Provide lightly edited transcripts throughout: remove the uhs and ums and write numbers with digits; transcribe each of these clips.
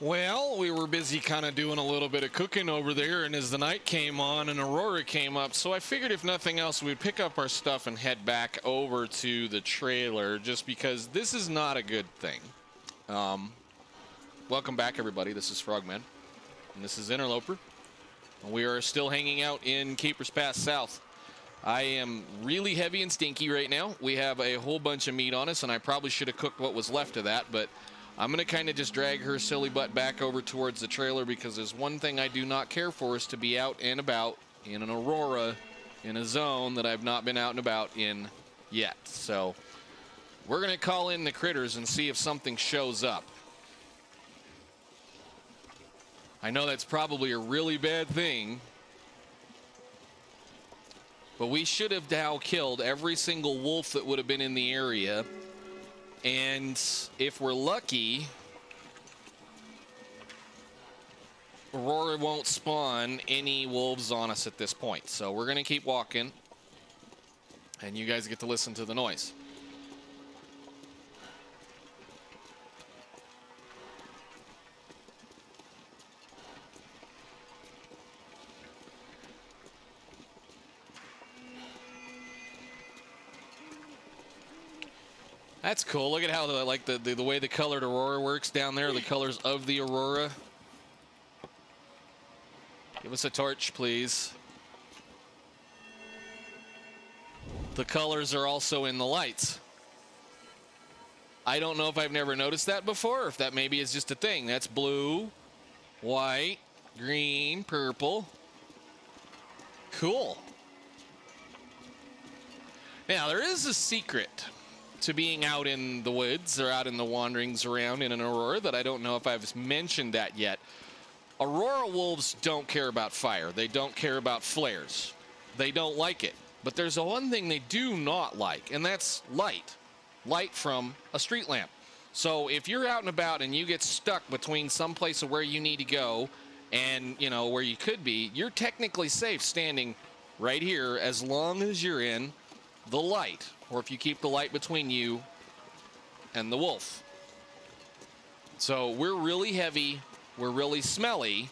Well, we were busy kind of doing a little bit of cooking over there, and as the night came on, an Aurora came up, so I figured if nothing else, we'd pick up our stuff and head back over to the trailer, just because this is not a good thing. Welcome back, everybody. This is Frogman, and this is Interloper. We are still hanging out in Keeper's Pass South. I am really heavy and stinky right now. We have a whole bunch of meat on us, and I probably should have cooked what was left of that, but I'm going to kind of just drag her silly butt back over towards the trailer, because there's one thing I do not care for is to be out and about in an Aurora in a zone that I've not been out and about in yet. So we're going to call in the critters and see if something shows up. I know that's probably a really bad thing, but we should have now killed every single wolf that would have been in the area. And if we're lucky, Aurora won't spawn any wolves on us at this point. So we're going to keep walking, and you guys get to listen to the noise. That's cool. Look at how the way the colored Aurora works down there, the colors of the Aurora. Give us a torch, please. The colors are also in the lights. I don't know if I've never noticed that before, or if that maybe is just a thing. That's blue, white, green, purple. Cool. Now, there is a secret to being out in the woods or out in the wanderings around in an Aurora that I don't know if I've mentioned that yet. Aurora wolves don't care about fire. They don't care about flares. They don't like it. But there's a one thing they do not like, and that's light. Light from a street lamp. So if you're out and about and you get stuck between some place of where you need to go and, you know, where you could be, you're technically safe standing right here as long as you're in the light, or if you keep the light between you and the wolf. So we're really heavy, we're really smelly,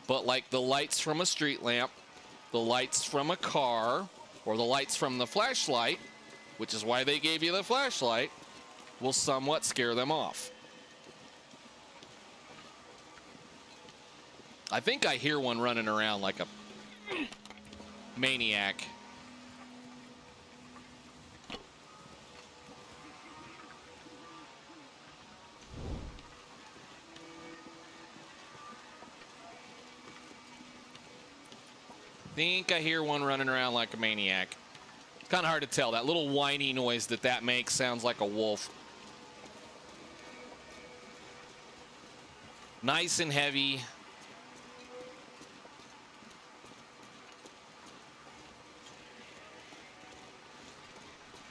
but like the lights from a street lamp, the lights from a car, or the lights from the flashlight, which is why they gave you the flashlight, will somewhat scare them off. I think I hear one running around like a maniac. Think I hear one running around like a maniac. It's kind of hard to tell. That little whiny noise that makes sounds like a wolf. Nice and heavy.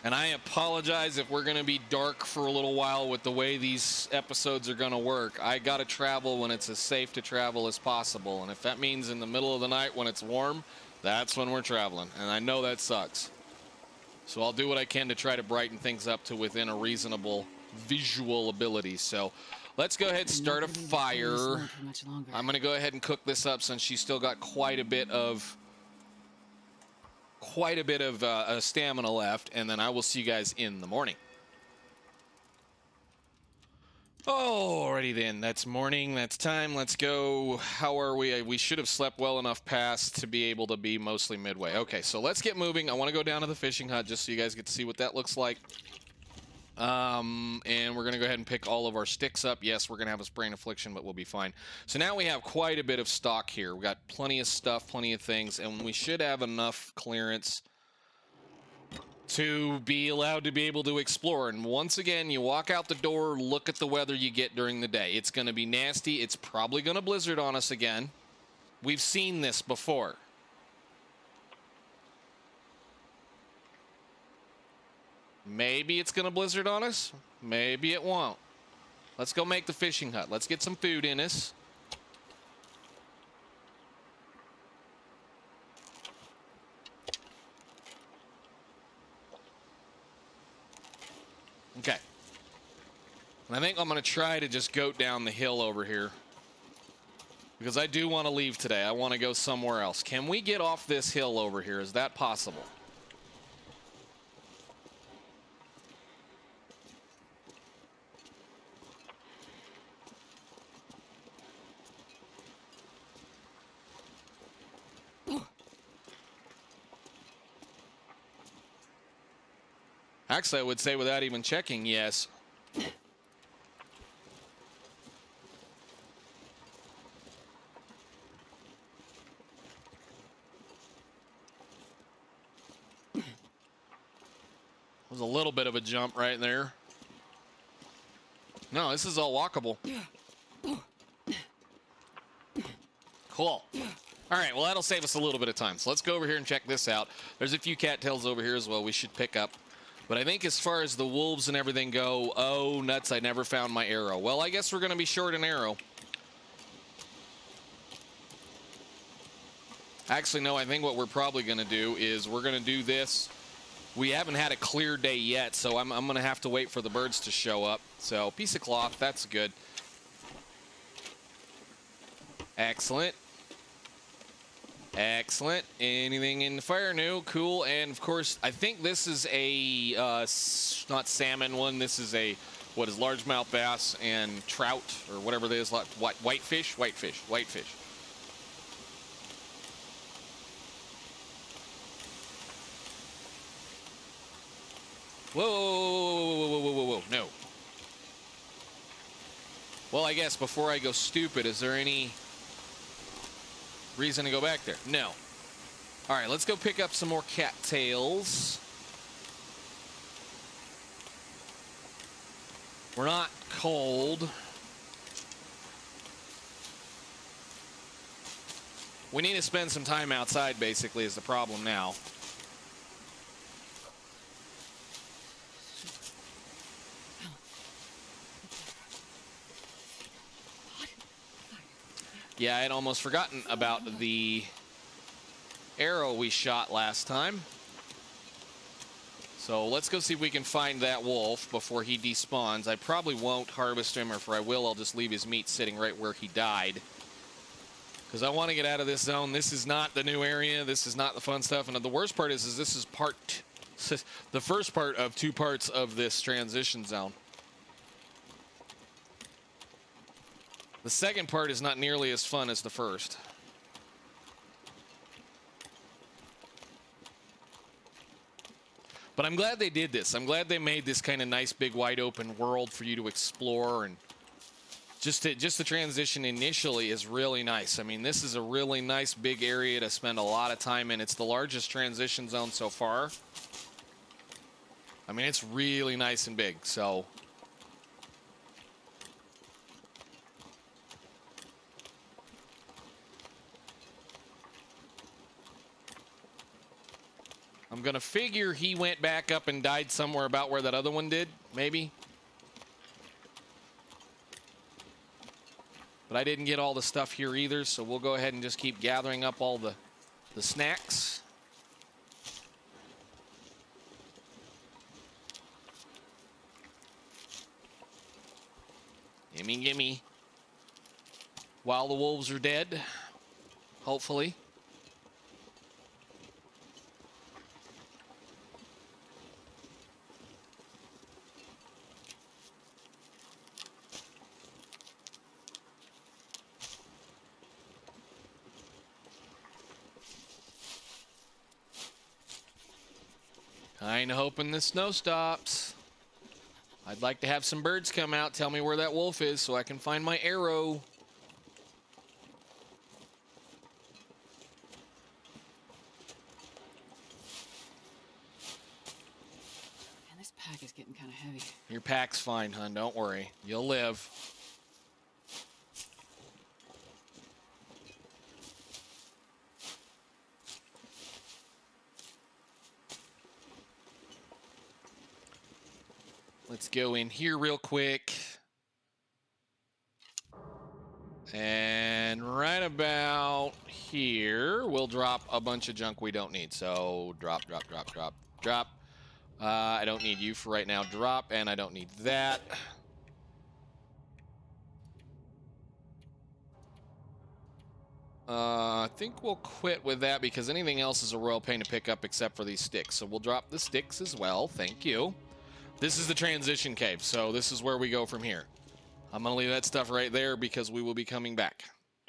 And I apologize if we're going to be dark for a little while with the way these episodes are going to work. I got to travel when it's as safe to travel as possible. And if that means in the middle of the night when it's warm, that's when we're traveling. And I know that sucks. So I'll do what I can to try to brighten things up to within a reasonable visual ability. So let's go ahead and start a fire. I'm going to go ahead and cook this up since she's still got quite a bit of stamina left, and then I will see you guys in the morning. Alrighty then, that's morning, that's time, let's go. How are we? We should have slept well enough past to be able to be mostly midway. Okay, so let's get moving. I want to go down to the fishing hut just so you guys get to see what that looks like. And we're going to go ahead and pick all of our sticks up. Yes, we're going to have a sprain affliction, but we'll be fine. So now we have quite a bit of stock here. We got plenty of stuff, plenty of things, and we should have enough clearance to be allowed to be able to explore. And once again, you walk out the door, look at the weather you get during the day. It's going to be nasty. It's probably going to blizzard on us again. We've seen this before. Maybe it's going to blizzard on us. Maybe it won't. Let's go make the fishing hut. Let's get some food in us. Okay. And I think I'm going to try to just goat down the hill over here. Because I do want to leave today. I want to go somewhere else. Can we get off this hill over here? Is that possible? Actually, I would say without even checking, yes. Was a little bit of a jump right there. No, this is all walkable. Cool. All right, well, that'll save us a little bit of time. So let's go over here and check this out. There's a few cattails over here as well we should pick up. But I think as far as the wolves and everything go, oh, nuts, I never found my arrow. Well, I guess we're going to be short an arrow. Actually, no, I think what we're probably going to do is we're going to do this. We haven't had a clear day yet, so I'm going to have to wait for the birds to show up. So, piece of cloth, that's good. Excellent. Excellent. Anything in the fire? No. Cool. And, of course, I think this is a, not salmon one. This is a, what is largemouth bass and trout, or whatever it is. Whitefish? Whitefish. Whitefish. Whoa, whoa, whoa, whoa, whoa, whoa, no. Well, I guess before I go stupid, is there any reason to go back there? No. All right, let's go pick up some more cattails. We're not cold. We need to spend some time outside, basically, is the problem now. Yeah, I had almost forgotten about the arrow we shot last time. So let's go see if we can find that wolf before he despawns. I probably won't harvest him, or if I will, I'll just leave his meat sitting right where he died. Because I want to get out of this zone. This is not the new area. This is not the fun stuff. And the worst part is this is the first part of 2 parts of this transition zone. The second part is not nearly as fun as the first. But I'm glad they did this. I'm glad they made this kind of nice, big, wide open world for you to explore. And just the transition initially is really nice. I mean, this is a really nice, big area to spend a lot of time in. It's the largest transition zone so far. I mean, it's really nice and big, so... I'm going to figure he went back up and died somewhere about where that other one did, maybe. But I didn't get all the stuff here either, so we'll go ahead and just keep gathering up all the snacks. Gimme, gimme. While the wolves are dead, hopefully. Kinda hoping the snow stops. I'd like to have some birds come out, tell me where that wolf is so I can find my arrow. Man, this pack is getting kind of heavy. Your pack's fine, hun. Don't worry. You'll live. Let's go in here real quick. And right about here, we'll drop a bunch of junk we don't need. So drop, drop, drop, drop, drop. I don't need you for right now. Drop, and I don't need that. I think we'll quit with that because anything else is a royal pain to pick up except for these sticks. So we'll drop the sticks as well. Thank you. This is the transition cave, so this is where we go from here. I'm going to leave that stuff right there because we will be coming back.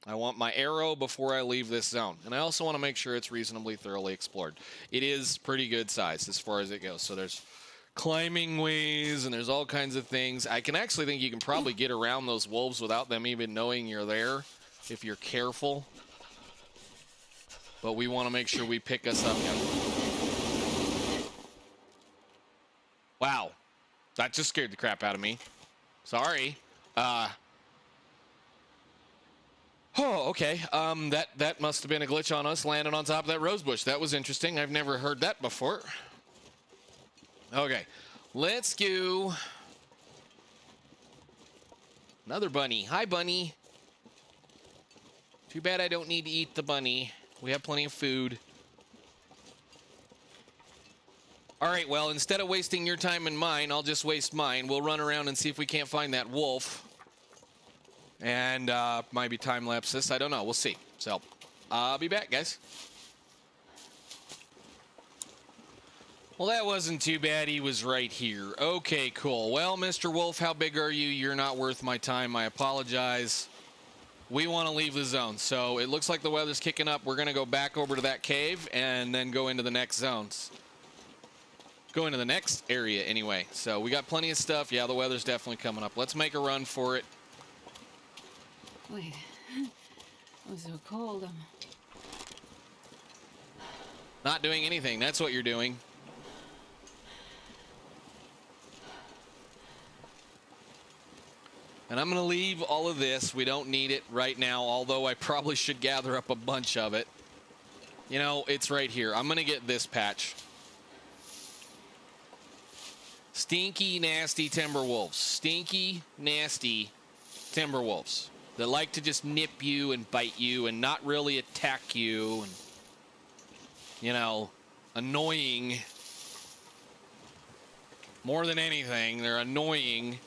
I want my arrow before I leave this zone. And I also want to make sure it's reasonably thoroughly explored. It is pretty good size as far as it goes. So there's climbing ways and there's all kinds of things. I can actually think you can probably get around those wolves without them even knowing you're there if you're careful. But we want to make sure we pick us up. Wow. That just scared the crap out of me. Sorry. Oh, okay. That must have been a glitch on us landing on top of that rose bush. That was interesting. I've never heard that before. Okay. Let's go. Another bunny. Hi, bunny. Too bad I don't need to eat the bunny. We have plenty of food. All right, well, instead of wasting your time and mine, I'll just waste mine. We'll run around and see if we can't find that wolf. And might be time-lapse this. I don't know. We'll see. So I'll be back, guys. Well, that wasn't too bad. He was right here. Okay, cool. Well, Mr. Wolf, how big are you? You're not worth my time. I apologize. We want to leave the zone. So it looks like the weather's kicking up. We're going to go back over to that cave and then go into the next zones. Go into the next area anyway. So we got plenty of stuff. Yeah, the weather's definitely coming up. Let's make a run for it. Wait. I'm so cold. Not doing anything. That's what you're doing. And I'm going to leave all of this. We don't need it right now, although I probably should gather up a bunch of it. You know, it's right here. I'm going to get this patch. Stinky, nasty timber wolves. Stinky, nasty timber wolves that like to just nip you and bite you and not really attack you. And, you know, annoying. More than anything, they're annoying.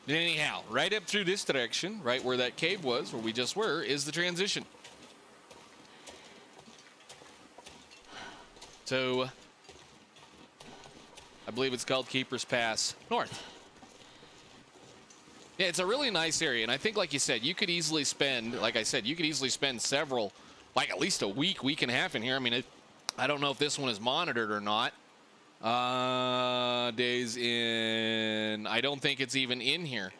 Anyhow, right up through this direction, right where that cave was, where we just were, is the transition. So, I believe it's called Keeper's Pass North. Yeah, it's a really nice area, and I think, like you said, you could easily spend, like I said, you could easily spend several, like at least a week, week and a half in here. I mean, I don't know if this one is monitored or not. Days in, I don't think it's even in here,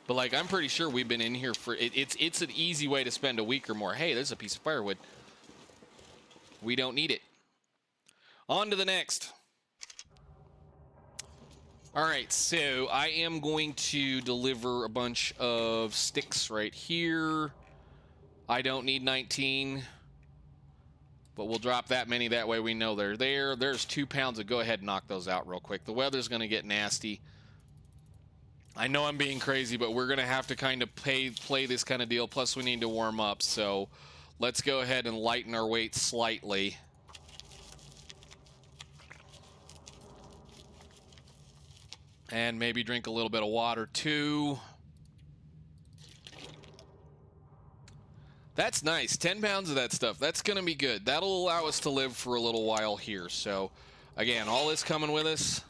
but like I'm pretty sure we've been in here for it's an easy way to spend a week or more. Hey, there's a piece of firewood. We don't need it. On to the next. All right, so I am going to deliver a bunch of sticks right here. I don't need 19. But we'll drop that many, that way we know they're there. There's 2 pounds. Go ahead and knock those out real quick. The weather's going to get nasty. I know I'm being crazy, but we're going to have to kind of play this kind of deal. Plus, we need to warm up. So let's go ahead and lighten our weight slightly. And maybe drink a little bit of water, too. That's nice. 10 pounds of that stuff. That's going to be good. That'll allow us to live for a little while here. So, again, all this coming with us.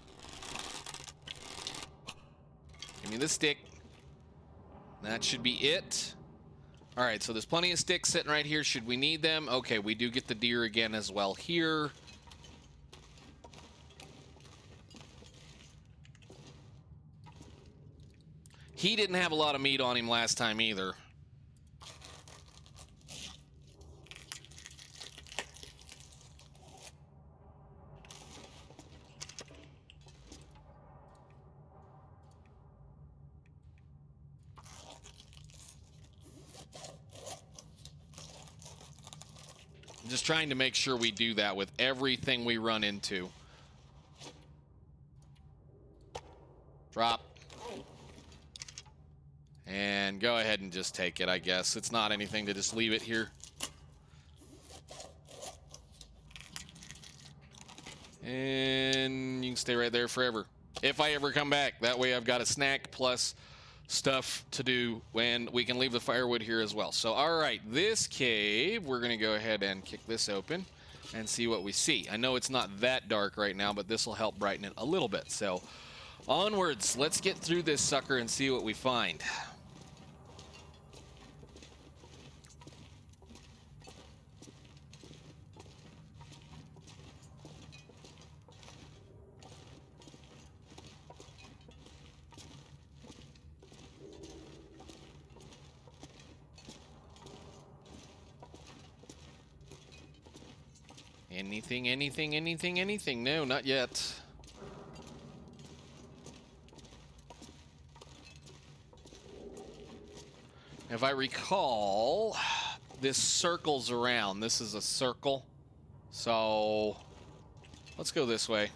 Give me the stick. That should be it. All right, so there's plenty of sticks sitting right here. Should we need them? Okay, we do get the deer again as well here. He didn't have a lot of meat on him last time either. Just trying to make sure we do that with everything we run into. Drop. And go ahead and just take it, I guess. It's not anything to just leave it here. And you can stay right there forever. if I ever come back. That way I've got a snack plus stuff to do when we can leave the firewood here as well. So, all right, this cave, we're going to go ahead and kick this open and see what we see. I know it's not that dark right now, but this will help brighten it a little bit. So, onwards, let's get through this sucker and see what we find. Anything? No, not yet. If I recall, this circles around. This is a circle. So, let's go this way.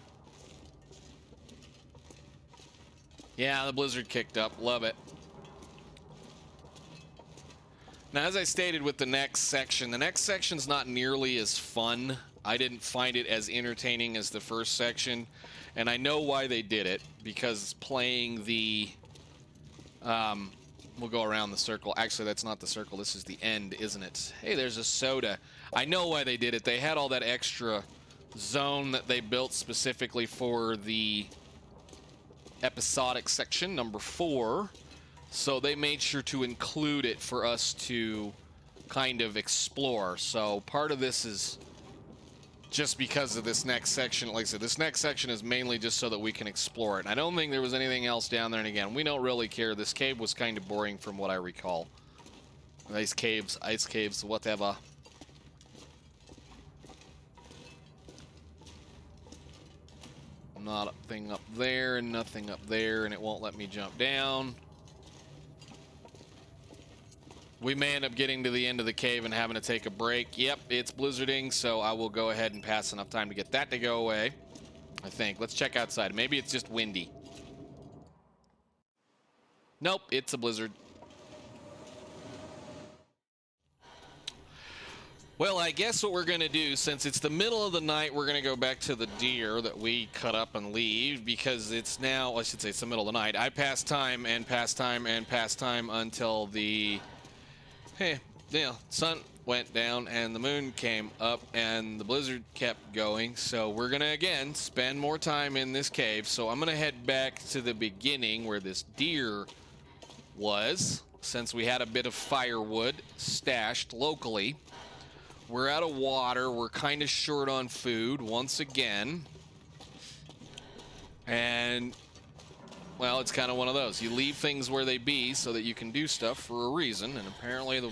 Yeah, the blizzard kicked up. Love it. Now, as I stated with the next section's not nearly as fun. I didn't find it as entertaining as the first section, and I know why they did it, because playing the, we'll go around the circle. Actually, that's not the circle. This is the end, isn't it? Hey, there's a soda. I know why they did it. They had all that extra zone that they built specifically for the episodic section, number 4. So they made sure to include it for us to kind of explore. So part of this is just because of this next section. Like I said, this next section is mainly just so that we can explore it. I don't think there was anything else down there. And again, we don't really care. This cave was kind of boring from what I recall. Ice caves, whatever. Nothing up there, nothing up there, and it won't let me jump down. We may end up getting to the end of the cave and having to take a break. Yep, it's blizzarding, so I will go ahead and pass enough time to get that to go away, I think. Let's check outside. Maybe it's just windy. Nope, it's a blizzard. Well, I guess what we're going to do, since it's the middle of the night, we're going to go back to the deer that we cut up and leave, because it's now, I should say it's the middle of the night. I passed time and passed time and passed time until the... Hey, yeah, sun went down and the moon came up and the blizzard kept going. So we're going to, again, spend more time in this cave. So I'm going to head back to the beginning where this deer was, since we had a bit of firewood stashed locally. We're out of water. We're kind of short on food once again. And... well, it's kind of one of those. You leave things where they be so that you can do stuff for a reason, and apparently the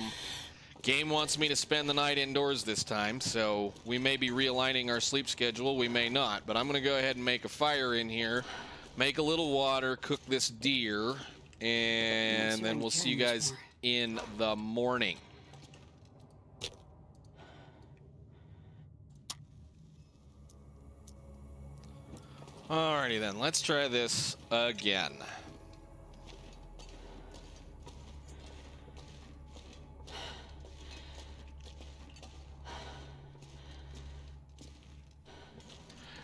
game wants me to spend the night indoors this time, so we may be realigning our sleep schedule, we may not, but I'm going to go ahead and make a fire in here, make a little water, cook this deer, and then we'll see you guys in the morning. Alrighty then, let's try this again.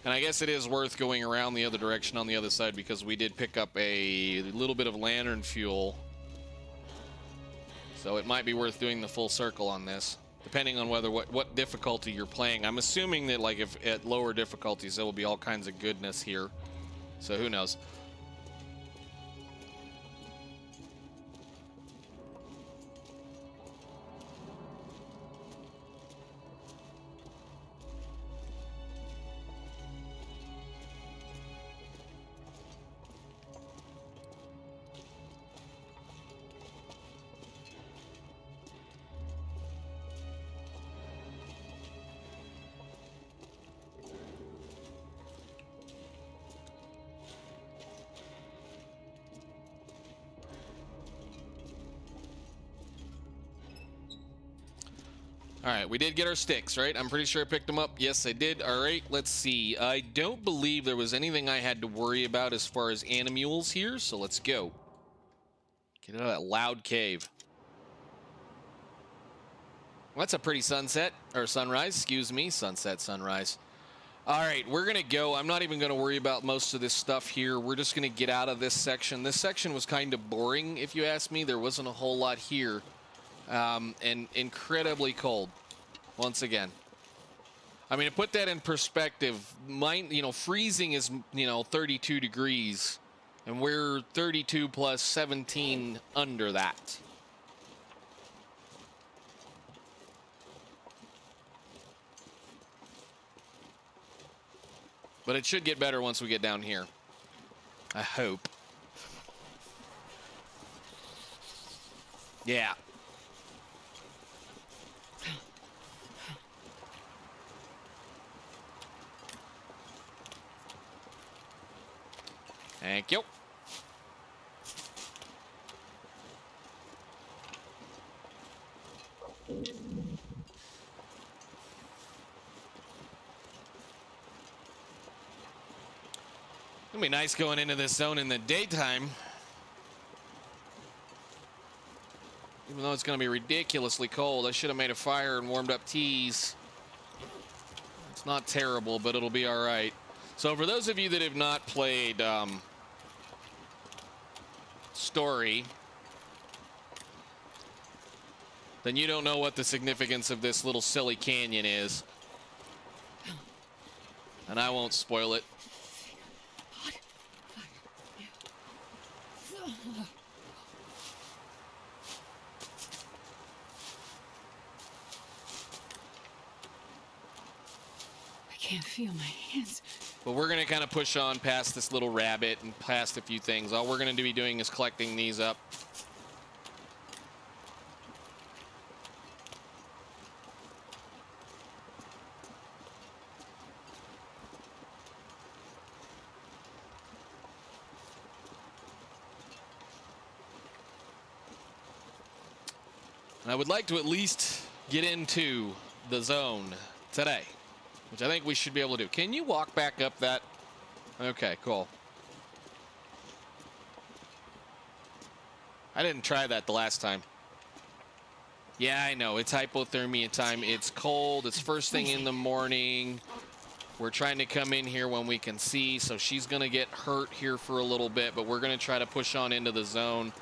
And I guess it is worth going around the other direction on the other side, because we did pick up a little bit of lantern fuel. So it might be worth doing the full circle on this, depending on whether what difficulty you're playing. I'm assuming that, like, if at lower difficulties, there will be all kinds of goodness here. So who knows? All right, we did get our sticks, right? I'm pretty sure I picked them up. Yes, I did. All right, let's see. I don't believe there was anything I had to worry about as far as animules here, so let's go. Get out of that loud cave. Well, that's a pretty sunset, or sunrise, excuse me. Sunset, sunrise. All right, we're going to go. I'm not even going to worry about most of this stuff here. We're just going to get out of this section. This section was kind of boring, if you ask me. There wasn't a whole lot here. And incredibly cold, once again. I mean, to put that in perspective, freezing is, 32 degrees. And we're 32 plus 17 under that. But it should get better once we get down here. I hope. Yeah. Thank you. It'll be nice going into this zone in the daytime. Even though it's going to be ridiculously cold, I should have made a fire and warmed up teas. It's not terrible, but it'll be all right. So for those of you that have not played Story, then you don't know what the significance of this little silly canyon is. And I won't spoil it. I can't feel my hands. But we're going to kind of push on past this little rabbit and past a few things. All we're going to be doing is collecting these up. And I would like to at least get into the zone today, which I think we should be able to do. Can you walk back up that? Okay, cool. I didn't try that the last time. Yeah, I know. It's hypothermia time. It's cold. It's first thing in the morning. We're trying to come in here when we can see, so she's going to get hurt here for a little bit, but we're going to try to push on into the zone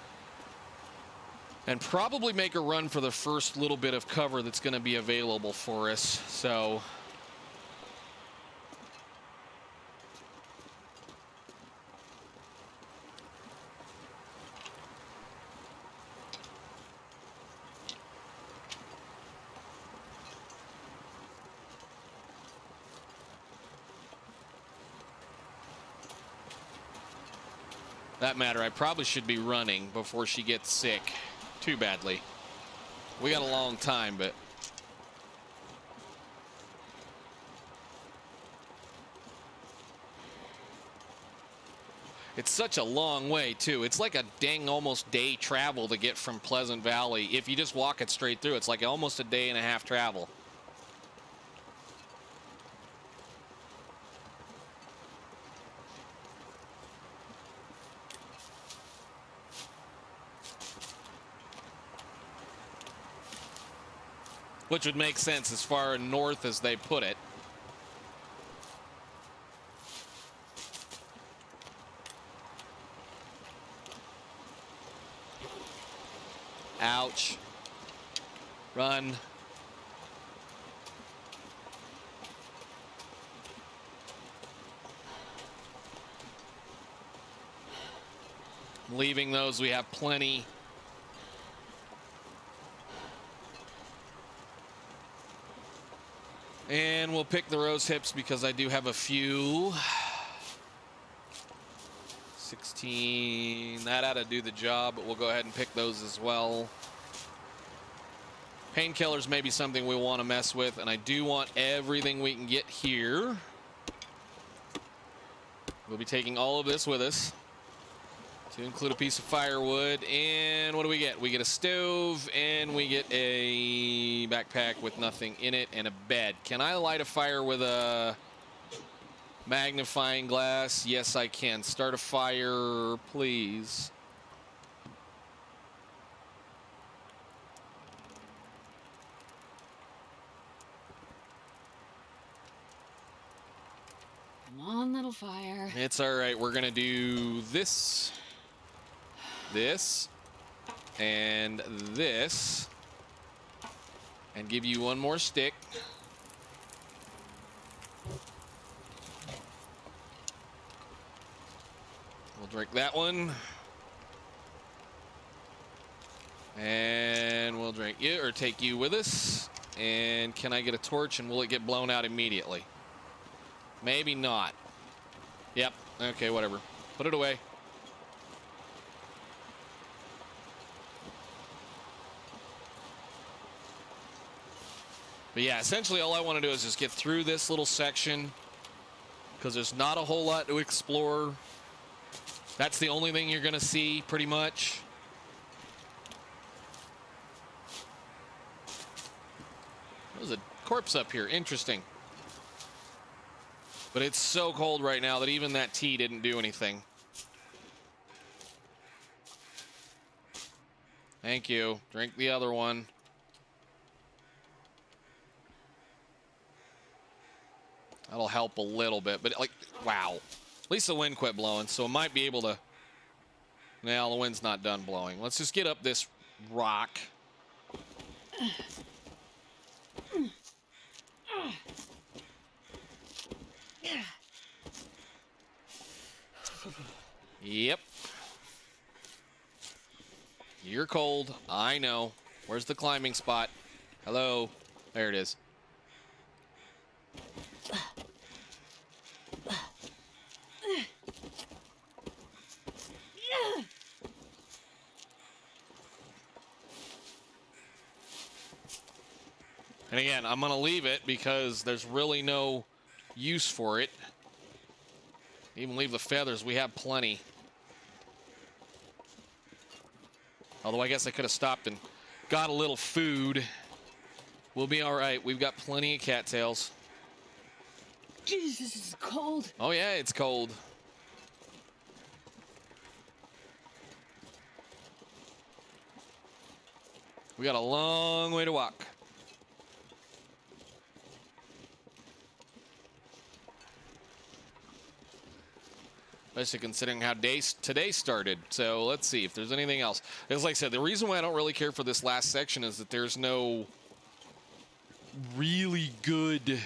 and probably make a run for the first little bit of cover that's going to be available for us. So that matter, I probably should be running before she gets sick too badly. We got a long time, but it's such a long way too. It's like a dang almost day travel to get from Pleasant Valley. If you just walk it straight through, it's like almost a day and a half travel. Which would make sense as far north as they put it. Ouch. Run. Leaving those, we have plenty. And we'll pick the rose hips because I do have a few. 16. That ought to do the job, but we'll go ahead and pick those as well. Painkillers may be something we want to mess with, and I do want everything we can get here. We'll be taking all of this with us, to include a piece of firewood. And what do we get? We get a stove, and we get a backpack with nothing in it, and a bed. Can I light a fire with a magnifying glass? Yes, I can. Start a fire, please. Come on, little fire. It's all right. We're going to do this, this, and this, and give you one more stick. We'll drink that one. And we'll drink you, or take you with us. And can I get a torch, and will it get blown out immediately? Maybe not. Yep. Okay, whatever. Put it away. But yeah, essentially all I want to do is just get through this little section, because there's not a whole lot to explore. That's the only thing you're going to see, pretty much. There's a corpse up here. Interesting. But it's so cold right now that even that tea didn't do anything. Thank you. Drink the other one. That'll help a little bit, but like, wow. At least the wind quit blowing, so it might be able to... Now the wind's not done blowing. Let's just get up this rock. Yep. You're cold. I know. Where's the climbing spot? Hello. There it is. And again, I'm going to leave it because there's really no use for it. Even leave the feathers. We have plenty. Although I guess I could have stopped and got a little food. We'll be all right. We've got plenty of cattails. Jeez, this is cold. Oh, yeah, it's cold. We got a long way to walk. Especially considering how today started. So let's see if there's anything else. As like I said, the reason why I don't really care for this last section is that there's no really good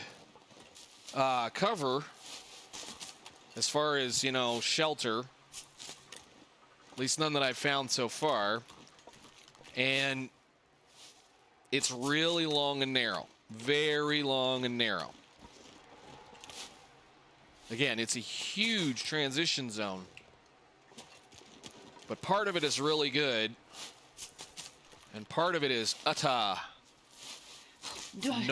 cover as far as, you know, shelter. At least none that I've found so far. And it's really long and narrow. Very long and narrow. Again, it's a huge transition zone. But part of it is really good. And part of it is no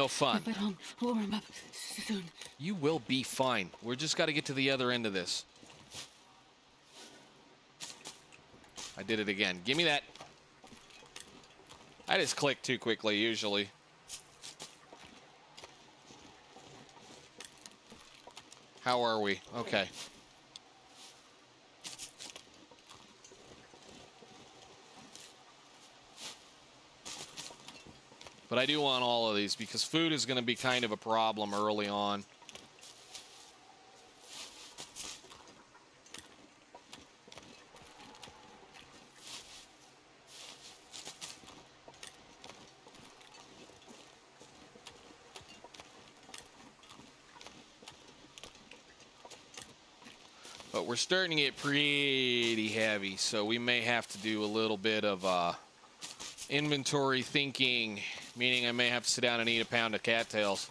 fun. Get home. We'll warm up soon. You will be fine. We're just got to get to the other end of this. I did it again. Give me that. I just click too quickly, usually. How are we? Okay. But I do want all of these because food is going to be kind of a problem early on. But we're starting to get pretty heavy, so we may have to do a little bit of inventory thinking, meaning I may have to sit down and eat a pound of cattails.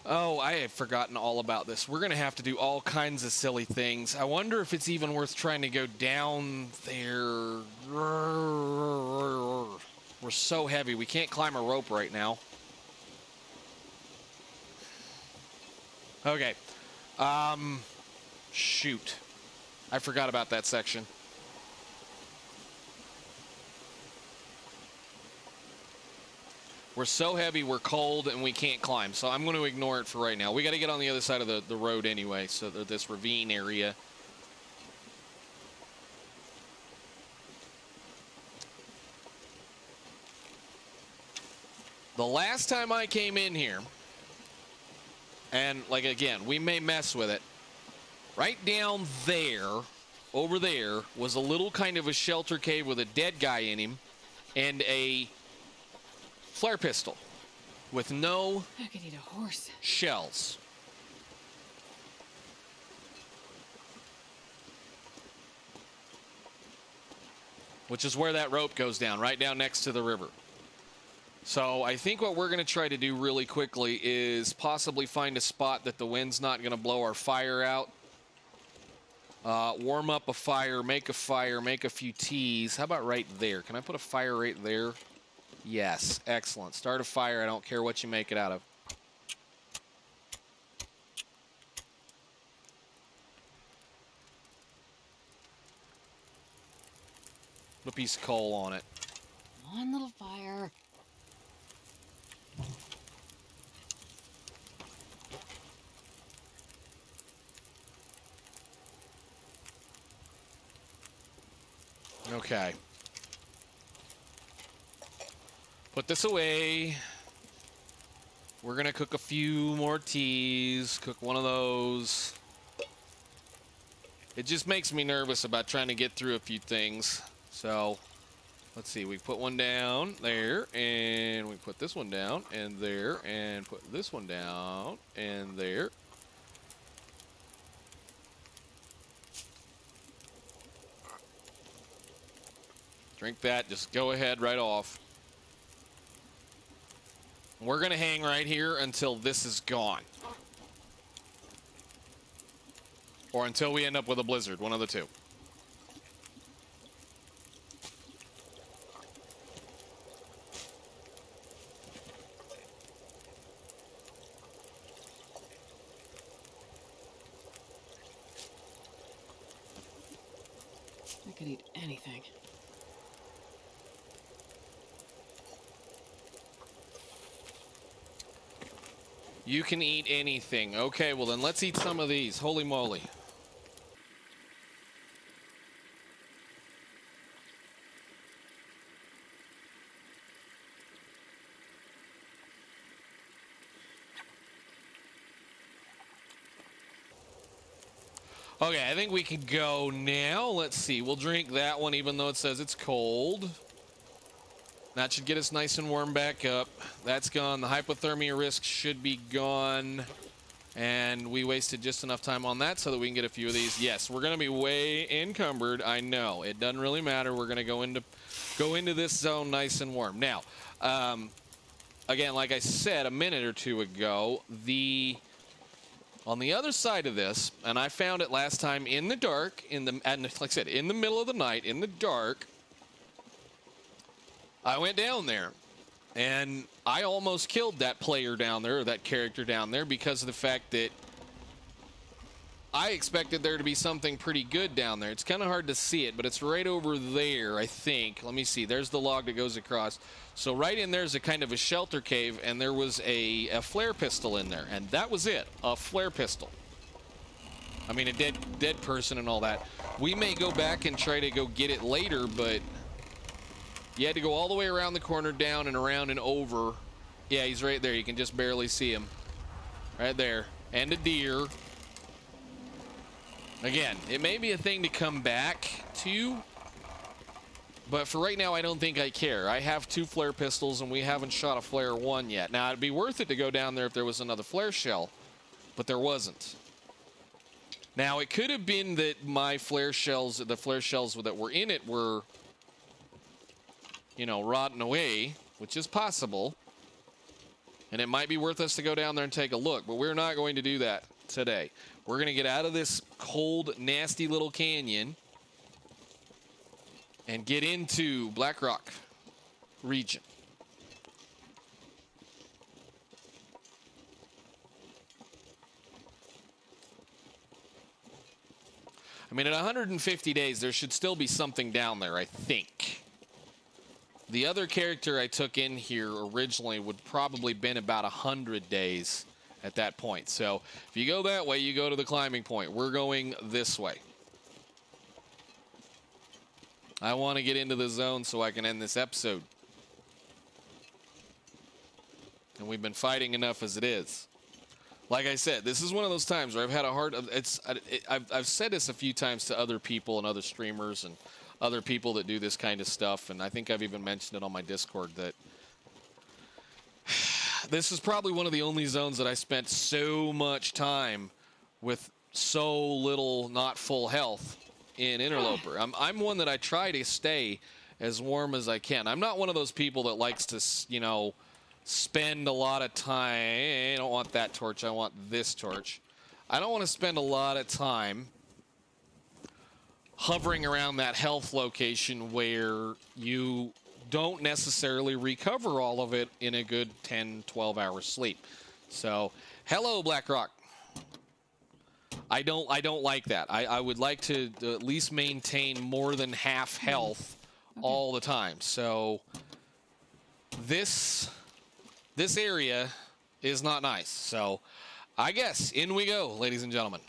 Oh, I had forgotten all about this. We're going to have to do all kinds of silly things. I wonder if it's even worth trying to go down there. We're so heavy. We can't climb a rope right now. Okay. Shoot. I forgot about that section. We're so heavy, we're cold, and we can't climb. So I'm going to ignore it for right now. We got to get on the other side of the road anyway, so this ravine area. The last time I came in here, and like again, we may mess with it. Right down there, over there, was a little kind of a shelter cave with a dead guy in him and a flare pistol with no I could eat a horse. shells. Which is where that rope goes down, right down next to the river. So I think what we're going to try to do really quickly is possibly find a spot that the wind's not going to blow our fire out. Warm up a fire, make a few teas. How about right there? Can I put a fire right there? Yes, excellent. Start a fire. I don't care what you make it out of. Put a piece of coal on it. One little fire. Okay. Put this away. We're going to cook a few more teas. Cook one of those. It just makes me nervous about trying to get through a few things. So, let's see. We put one down there, and we put this one down, and there, and put this one down, and there. Drink that. Just go ahead right off. We're going to hang right here until this is gone. Or until we end up with a blizzard, one of the two. I could eat anything. You can eat anything. Okay, well then let's eat some of these. Holy moly. Okay, I think we can go now. Let's see. We'll drink that one even though it says it's cold. That should get us nice and warm back up. That's gone. The hypothermia risk should be gone. And we wasted just enough time on that so that we can get a few of these. Yes, we're going to be way encumbered. I know. It doesn't really matter. We're going to go into this zone nice and warm. Now, again, like I said a minute or two ago, on the other side of this, and I found it last time in the dark, and like I said, in the middle of the night, in the dark, I went down there, and I almost killed that player down there, or that character down there, because of the fact that I expected there to be something pretty good down there. It's kind of hard to see it, but it's right over there, I think. Let me see. There's the log that goes across. So right in there's a kind of a shelter cave, and there was a flare pistol in there, and that was it, a flare pistol. I mean, a dead person and all that. We may go back and try to go get it later, but you had to go all the way around the corner, down and around and over. Yeah, he's right there. You can just barely see him. Right there. And a deer. Again, it may be a thing to come back to, but for right now, I don't think I care. I have 2 flare pistols, and we haven't shot a flare 1 yet. Now, it'd be worth it to go down there if there was another flare shell, but there wasn't. Now, it could have been that my flare shells, the flare shells that were in it were, you know, rotting away, which is possible. And it might be worth us to go down there and take a look, but we're not going to do that today. We're going to get out of this cold, nasty little canyon and get into Blackrock region. I mean, at 150 days, there should still be something down there, I think. The other character I took in here originally would probably been about 100 days at that point. So if you go that way, you go to the climbing point. We're going this way. I want to get into the zone so I can end this episode. And we've been fighting enough as it is. Like I said, this is one of those times where I've had a hard... I've said this a few times to other people and other streamers and other people that do this kind of stuff, and I think I've even mentioned it on my Discord, that this is probably one of the only zones that I spent so much time with so little not full health in Interloper. I'm one that I try to stay as warm as I can. I'm not one of those people that likes to, you know, spend a lot of time. I don't want that torch. I want this torch. I don't want to spend a lot of time hovering around that health location where you don't necessarily recover all of it in a good 10, 12 hours sleep. So, hello, Blackrock. I don't like that. I would like to at least maintain more than half health all the time. So this area is not nice. So I guess in we go, ladies and gentlemen.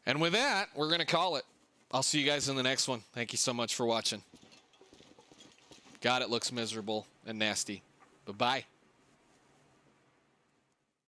And with that, we're going to call it. I'll see you guys in the next one. Thank you so much for watching. God, it looks miserable and nasty. Bye-bye.